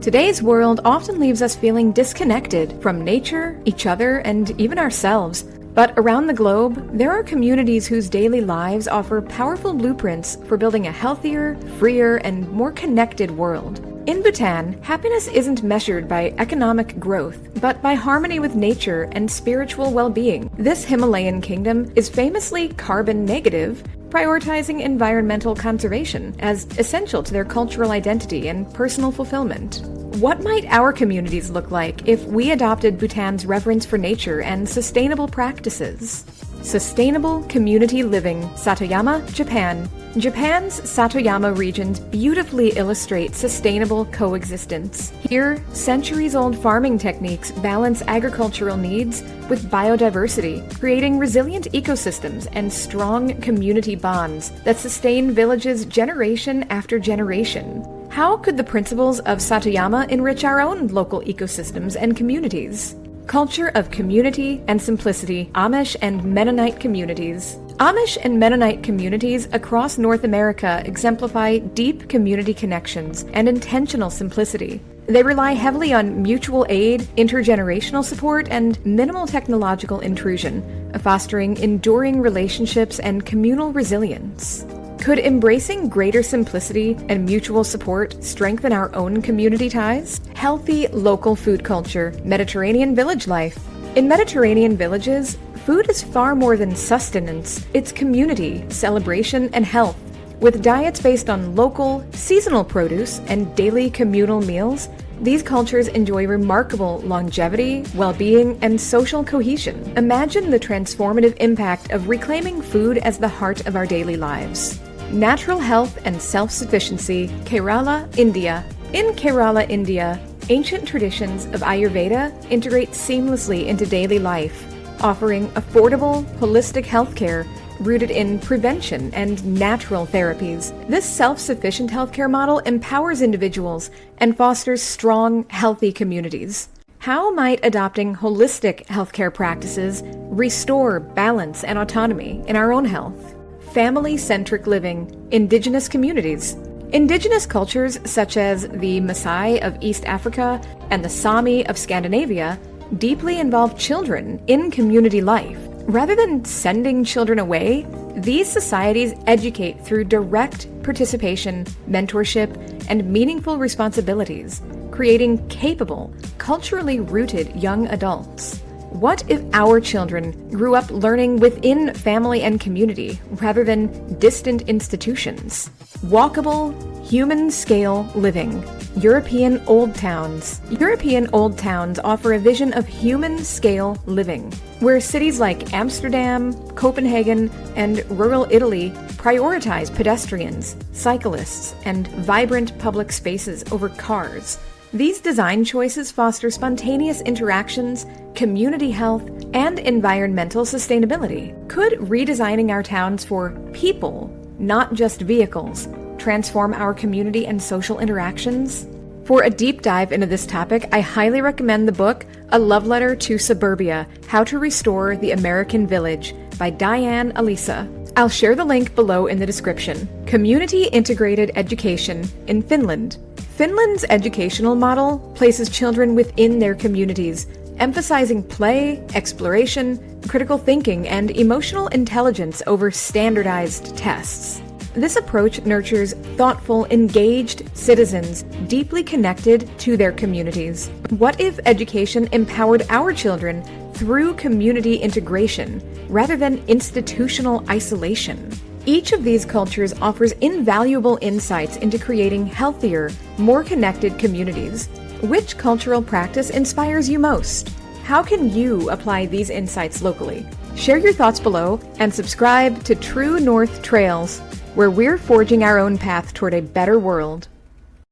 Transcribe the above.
Today's world often leaves us feeling disconnected from nature, each other, and even ourselves. But around the globe, there are communities whose daily lives offer powerful blueprints for building a healthier, freer, and more connected world. In Bhutan, happiness isn't measured by economic growth, but by harmony with nature and spiritual well-being. This Himalayan kingdom is famously carbon negative, prioritizing environmental conservation as essential to their cultural identity and personal fulfillment. What might our communities look like if we adopted Bhutan's reverence for nature and sustainable practices? Sustainable Community Living, Satoyama, Japan. Japan's Satoyama regions beautifully illustrate sustainable coexistence. Here, centuries-old farming techniques balance agricultural needs with biodiversity, creating resilient ecosystems and strong community bonds that sustain villages generation after generation. How could the principles of Satoyama enrich our own local ecosystems and communities? Culture of community and simplicity, Amish and Mennonite communities. Amish and Mennonite communities across North America exemplify deep community connections and intentional simplicity. They rely heavily on mutual aid, intergenerational support, and minimal technological intrusion, fostering enduring relationships and communal resilience. Could embracing greater simplicity and mutual support strengthen our own community ties? Healthy local food culture, Mediterranean village life. In Mediterranean villages, food is far more than sustenance. It's community, celebration, and health. With diets based on local, seasonal produce and daily communal meals, these cultures enjoy remarkable longevity, well-being, and social cohesion. Imagine the transformative impact of reclaiming food as the heart of our daily lives. Natural health and self-sufficiency, Kerala, India. In Kerala, India, ancient traditions of Ayurveda integrate seamlessly into daily life, offering affordable, holistic healthcare rooted in prevention and natural therapies. This self-sufficient healthcare model empowers individuals and fosters strong, healthy communities. How might adopting holistic healthcare practices restore balance and autonomy in our own health? Family-centric living, indigenous communities. Indigenous cultures such as the Maasai of East Africa and the Sami of Scandinavia deeply involve children in community life. Rather than sending children away, these societies educate through direct participation, mentorship, and meaningful responsibilities, creating capable, culturally rooted young adults. What if our children grew up learning within family and community rather than distant institutions? Walkable, human-scale living. European Old Towns. European Old Towns offer a vision of human-scale living, where cities like Amsterdam, Copenhagen, and rural Italy prioritize pedestrians, cyclists, and vibrant public spaces over cars. These design choices foster spontaneous interactions, community health, and environmental sustainability. Could redesigning our towns for people, not just vehicles, transform our community and social interactions? For a deep dive into this topic, I highly recommend the book A Love Letter to Suburbia: How to Restore the American Village by Diane Alisa. I'll share the link below in the description. Community integrated education in Finland. Finland's educational model places children within their communities, emphasizing play, exploration, critical thinking, and emotional intelligence over standardized tests. This approach nurtures thoughtful, engaged citizens deeply connected to their communities. What if education empowered our children through community integration rather than institutional isolation? Each of these cultures offers invaluable insights into creating healthier, more connected communities. Which cultural practice inspires you most? How can you apply these insights locally? Share your thoughts below and subscribe to True North Trails, where we're forging our own path toward a better world.